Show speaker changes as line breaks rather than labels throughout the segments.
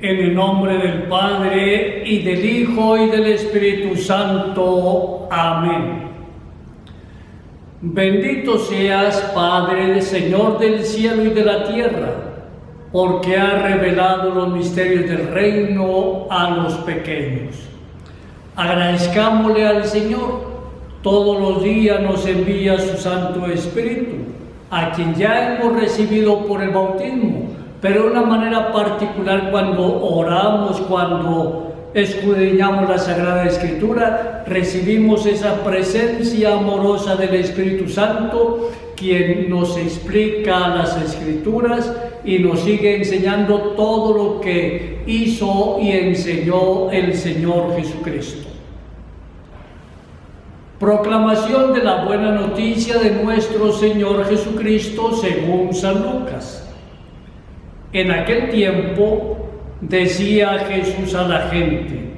En el nombre del Padre, y del Hijo, y del Espíritu Santo. Amén. Bendito seas, Padre, Señor del cielo y de la tierra, porque has revelado los misterios del reino a los pequeños. Agradezcámosle al Señor. Todos los días nos envía su Santo Espíritu, a quien ya hemos recibido por el bautismo, pero de una manera particular cuando oramos, cuando escudriñamos la Sagrada Escritura, recibimos esa presencia amorosa del Espíritu Santo, quien nos explica las Escrituras y nos sigue enseñando todo lo que hizo y enseñó el Señor Jesucristo. Proclamación de la buena noticia de nuestro Señor Jesucristo según San Lucas. En aquel tiempo decía Jesús a la gente: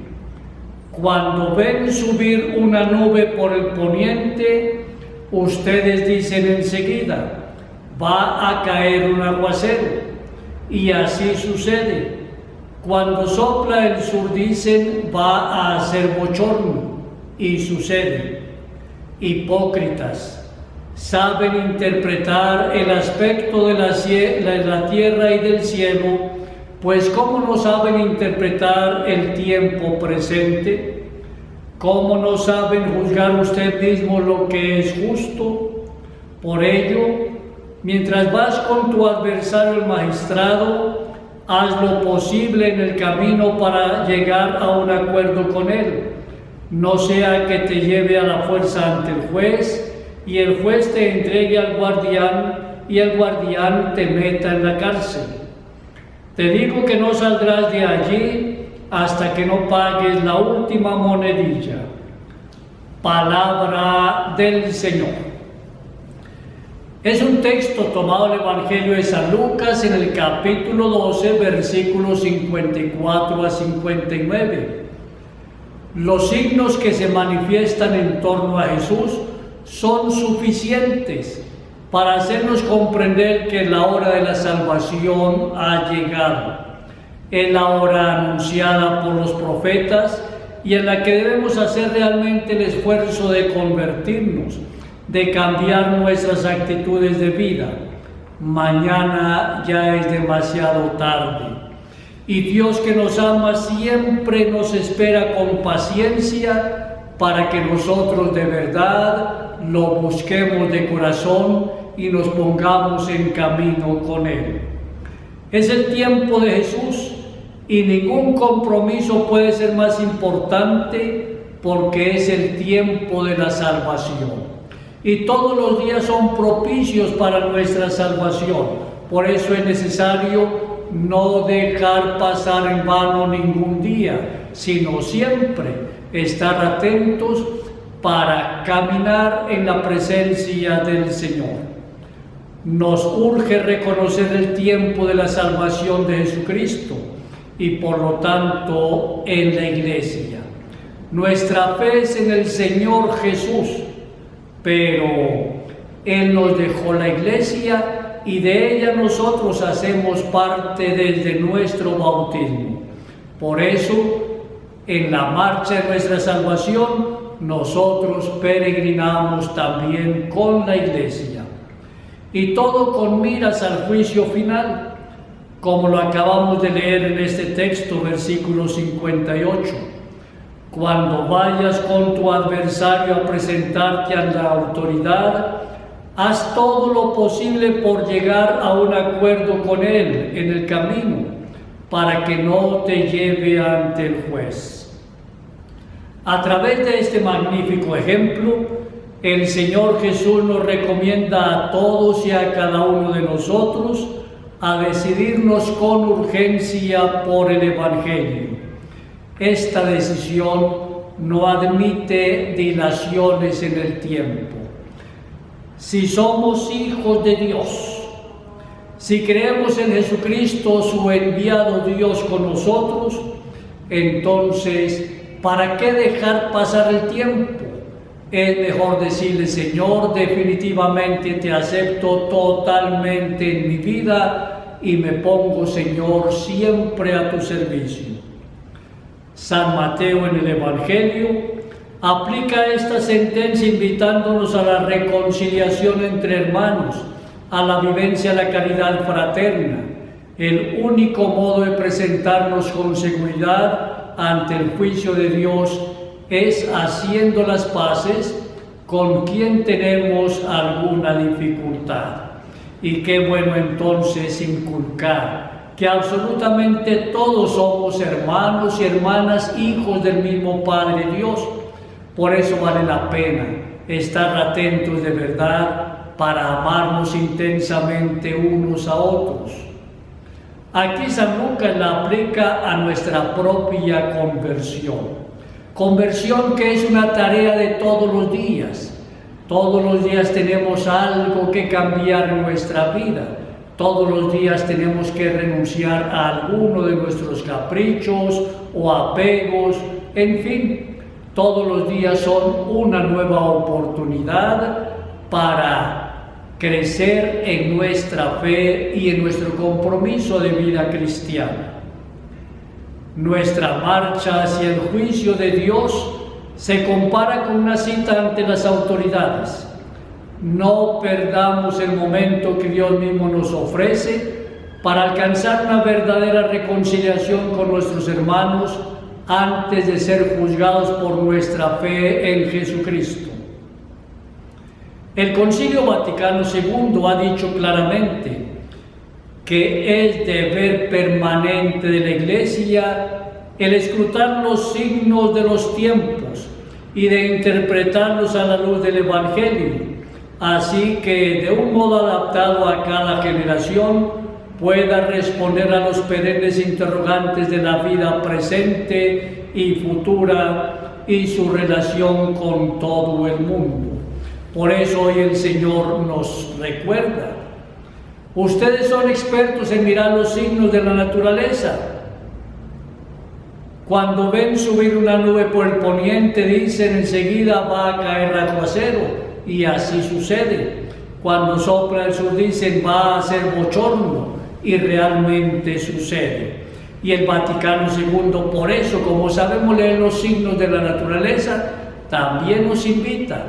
cuando ven subir una nube por el poniente, ustedes dicen enseguida, va a caer un aguacero, y así sucede. Cuando sopla el sur dicen, va a hacer bochorno, y sucede. Hipócritas, saben interpretar el aspecto de la tierra y del cielo, pues ¿cómo no saben interpretar el tiempo presente? ¿Cómo no saben juzgar usted mismo lo que es justo? Por ello, mientras vas con tu adversario el magistrado, haz lo posible en el camino para llegar a un acuerdo con él. No sea que te lleve a la fuerza ante el juez, y el juez te entregue al guardián, y el guardián te meta en la cárcel. Te digo que no saldrás de allí hasta que no pagues la última monedilla. Palabra del Señor. Es un texto tomado del Evangelio de San Lucas en el capítulo 12, versículos 54 a 59. Los signos que se manifiestan en torno a Jesús son suficientes para hacernos comprender que la hora de la salvación ha llegado. Es la hora anunciada por los profetas y en la que debemos hacer realmente el esfuerzo de convertirnos, de cambiar nuestras actitudes de vida. Mañana ya es demasiado tarde. Y Dios, que nos ama, siempre nos espera con paciencia para que nosotros de verdad lo busquemos de corazón y nos pongamos en camino con Él. Es el tiempo de Jesús y ningún compromiso puede ser más importante, porque es el tiempo de la salvación. Y todos los días son propicios para nuestra salvación. Por eso es necesario no dejar pasar en vano ningún día, sino siempre estar atentos para caminar en la presencia del Señor. Nos urge reconocer el tiempo de la salvación de Jesucristo y por lo tanto en la Iglesia. Nuestra fe es en el Señor Jesús, pero Él nos dejó la Iglesia y de ella nosotros hacemos parte desde nuestro bautismo. Por eso, en la marcha de nuestra salvación, nosotros peregrinamos también con la Iglesia. Y todo con miras al juicio final, como lo acabamos de leer en este texto, versículo 58. Cuando vayas con tu adversario a presentarte a la autoridad, haz todo lo posible por llegar a un acuerdo con él en el camino, para que no te lleve ante el juez. A través de este magnífico ejemplo, el Señor Jesús nos recomienda a todos y a cada uno de nosotros a decidirnos con urgencia por el Evangelio. Esta decisión no admite dilaciones en el tiempo. Si somos hijos de Dios, si creemos en Jesucristo, su enviado Dios con nosotros, entonces, ¿para qué dejar pasar el tiempo? Es mejor decirle: Señor, definitivamente te acepto totalmente en mi vida y me pongo, Señor, siempre a tu servicio. San Mateo en el Evangelio aplica esta sentencia invitándonos a la reconciliación entre hermanos, a la vivencia de la caridad fraterna, el único modo de presentarnos con seguridad ante el juicio de Dios es haciendo las paces con quien tenemos alguna dificultad. Y qué bueno entonces inculcar que absolutamente todos somos hermanos y hermanas, hijos del mismo Padre Dios. Por eso vale la pena estar atentos de verdad para amarnos intensamente unos a otros. Aquí San Lucas la aplica a nuestra propia conversión. Conversión que es una tarea de todos los días. Todos los días tenemos algo que cambiar en nuestra vida. Todos los días tenemos que renunciar a alguno de nuestros caprichos o apegos. En fin, todos los días son una nueva oportunidad para crecer en nuestra fe y en nuestro compromiso de vida cristiana. Nuestra marcha hacia el juicio de Dios se compara con una cita ante las autoridades. No perdamos el momento que Dios mismo nos ofrece para alcanzar una verdadera reconciliación con nuestros hermanos antes de ser juzgados por nuestra fe en Jesucristo. El Concilio Vaticano II ha dicho claramente que es deber permanente de la Iglesia el escrutar los signos de los tiempos y de interpretarlos a la luz del Evangelio, así que de un modo adaptado a cada generación pueda responder a los perennes interrogantes de la vida presente y futura y su relación con todo el mundo. Por eso hoy el Señor nos recuerda: ustedes son expertos en mirar los signos de la naturaleza. Cuando ven subir una nube por el poniente, dicen enseguida va a caer aguacero, y así sucede. Cuando sopla el sur, dicen va a ser bochorno, y realmente sucede. Y el Vaticano II, por eso, como sabemos leer los signos de la naturaleza, también nos invita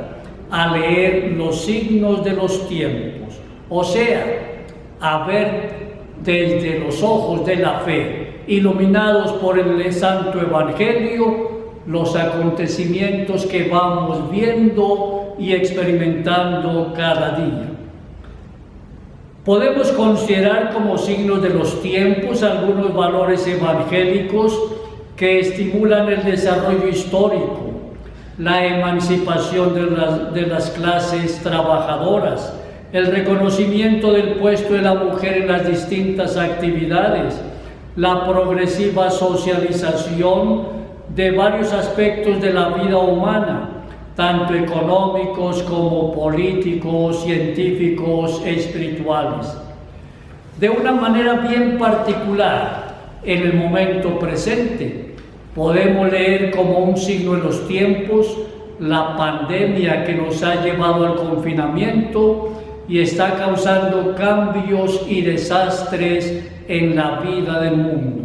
a leer los signos de los tiempos, o sea, a ver desde los ojos de la fe, iluminados por el Santo Evangelio, los acontecimientos que vamos viendo y experimentando cada día. Podemos considerar como signos de los tiempos algunos valores evangélicos que estimulan el desarrollo histórico, la emancipación de las clases trabajadoras, el reconocimiento del puesto de la mujer en las distintas actividades, la progresiva socialización de varios aspectos de la vida humana, tanto económicos como políticos, científicos, espirituales. De una manera bien particular, en el momento presente, podemos leer como un signo de los tiempos la pandemia que nos ha llevado al confinamiento y está causando cambios y desastres en la vida del mundo.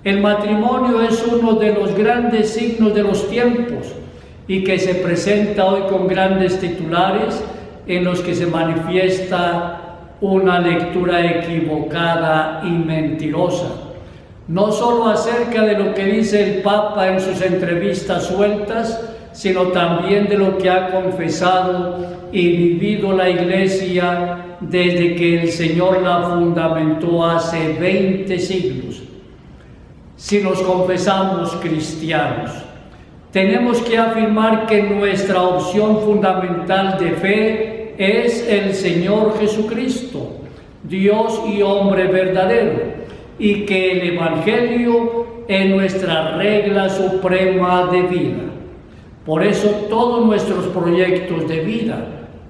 El matrimonio es uno de los grandes signos de los tiempos y que se presenta hoy con grandes titulares en los que se manifiesta una lectura equivocada y mentirosa, no solo acerca de lo que dice el Papa en sus entrevistas sueltas, sino también de lo que ha confesado y vivido la Iglesia desde que el Señor la fundamentó hace 20 siglos. Si nos confesamos cristianos, tenemos que afirmar que nuestra opción fundamental de fe es el Señor Jesucristo, Dios y hombre verdadero, y que el Evangelio es nuestra regla suprema de vida. Por eso todos nuestros proyectos de vida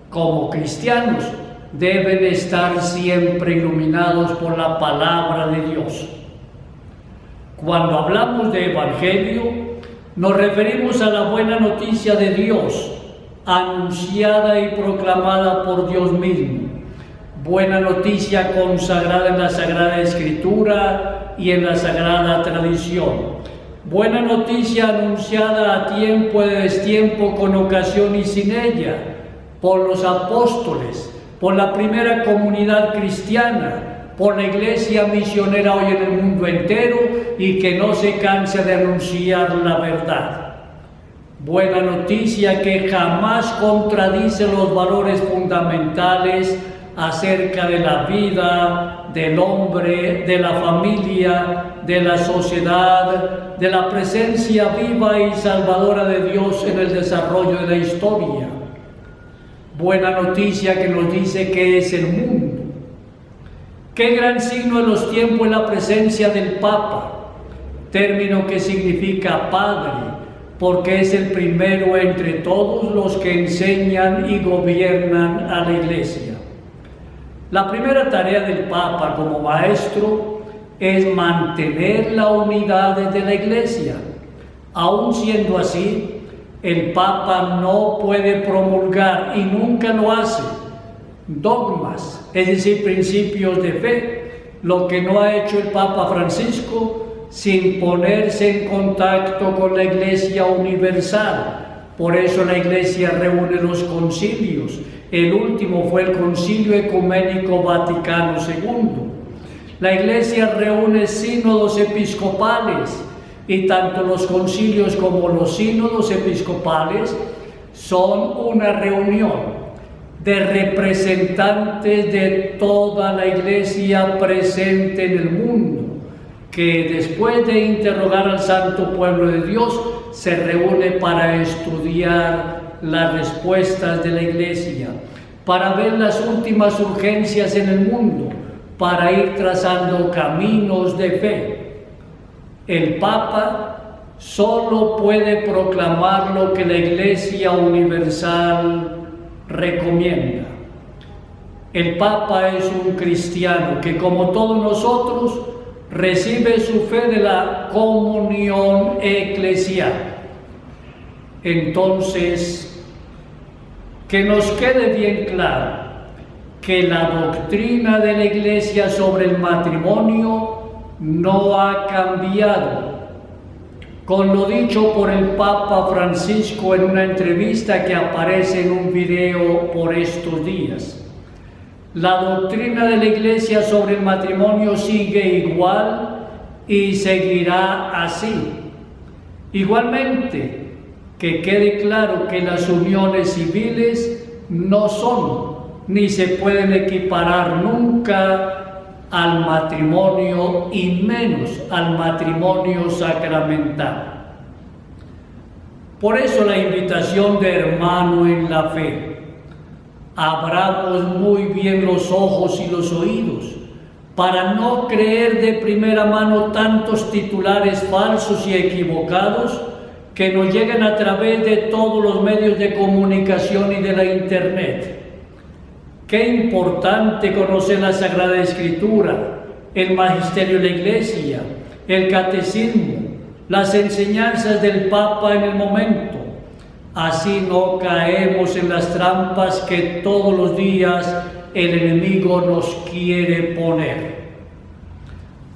como cristianos deben estar siempre iluminados por la palabra de Dios. Cuando hablamos de Evangelio, nos referimos a la buena noticia de Dios, anunciada y proclamada por Dios mismo, buena noticia consagrada en la Sagrada Escritura y en la Sagrada Tradición. Buena noticia anunciada a tiempo y a destiempo, con ocasión y sin ella, por los apóstoles, por la primera comunidad cristiana, por la Iglesia misionera hoy en el mundo entero, y que no se cansa de anunciar la verdad. Buena noticia que jamás contradice los valores fundamentales acerca de la vida, del hombre, de la familia, de la sociedad, de la presencia viva y salvadora de Dios en el desarrollo de la historia. Buena noticia que nos dice qué es el mundo. Qué gran signo de los tiempos es la presencia del Papa, término que significa Padre, porque es el primero entre todos los que enseñan y gobiernan a la Iglesia. La primera tarea del Papa como maestro es mantener la unidad de la Iglesia. Aun siendo así, el Papa no puede promulgar, y nunca lo hace, dogmas, es decir, principios de fe, lo que no ha hecho el Papa Francisco, sin ponerse en contacto con la Iglesia universal. Por eso la Iglesia reúne los concilios. El último fue el Concilio Ecuménico Vaticano II. La Iglesia reúne sínodos episcopales, y tanto los concilios como los sínodos episcopales son una reunión de representantes de toda la Iglesia presente en el mundo, que después de interrogar al santo pueblo de Dios, se reúne para estudiar las respuestas de la Iglesia, para ver las últimas urgencias en el mundo, para ir trazando caminos de fe. El Papa solo puede proclamar lo que la Iglesia universal recomienda. El Papa es un cristiano que, como todos nosotros, recibe su fe de la comunión eclesial. Entonces, que nos quede bien claro que la doctrina de la Iglesia sobre el matrimonio no ha cambiado. Con lo dicho por el Papa Francisco en una entrevista que aparece en un video por estos días, la doctrina de la Iglesia sobre el matrimonio sigue igual y seguirá así. Igualmente, que quede claro que las uniones civiles no son ni se pueden equiparar nunca al matrimonio, y menos al matrimonio sacramental. Por eso la invitación de hermano en la fe: abramos muy bien los ojos y los oídos para no creer de primera mano tantos titulares falsos y equivocados que nos llegan a través de todos los medios de comunicación y de la Internet. Qué importante conocer la Sagrada Escritura, el magisterio de la Iglesia, el catecismo, las enseñanzas del Papa en el momento. Así no caemos en las trampas que todos los días el enemigo nos quiere poner.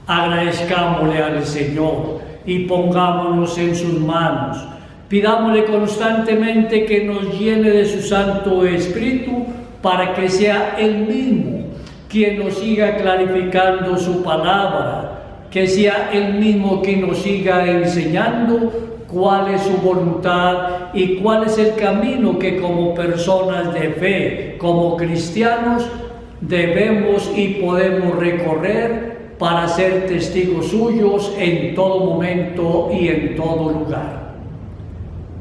Agradezcámosle al Señor y pongámonos en sus manos. Pidámosle constantemente que nos llene de su Santo Espíritu, para que sea Él mismo quien nos siga clarificando su palabra, que sea Él mismo quien nos siga enseñando cuál es su voluntad y cuál es el camino que como personas de fe, como cristianos, debemos y podemos recorrer para ser testigos suyos en todo momento y en todo lugar.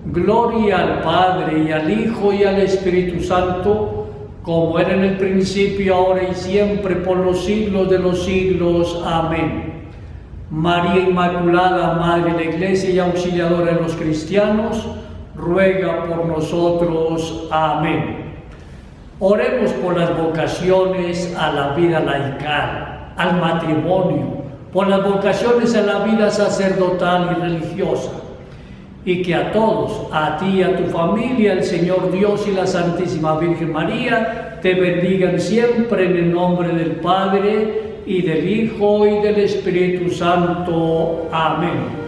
Gloria al Padre, y al Hijo, y al Espíritu Santo, como era en el principio, ahora y siempre, por los siglos de los siglos. Amén. María Inmaculada, Madre de la Iglesia y auxiliadora de los cristianos, ruega por nosotros. Amén. Oremos por las vocaciones a la vida laical, al matrimonio, por las vocaciones a la vida sacerdotal y religiosa, y que a todos, a ti y a tu familia, el Señor Dios y la Santísima Virgen María, te bendigan siempre en el nombre del Padre, y del Hijo, y del Espíritu Santo. Amén.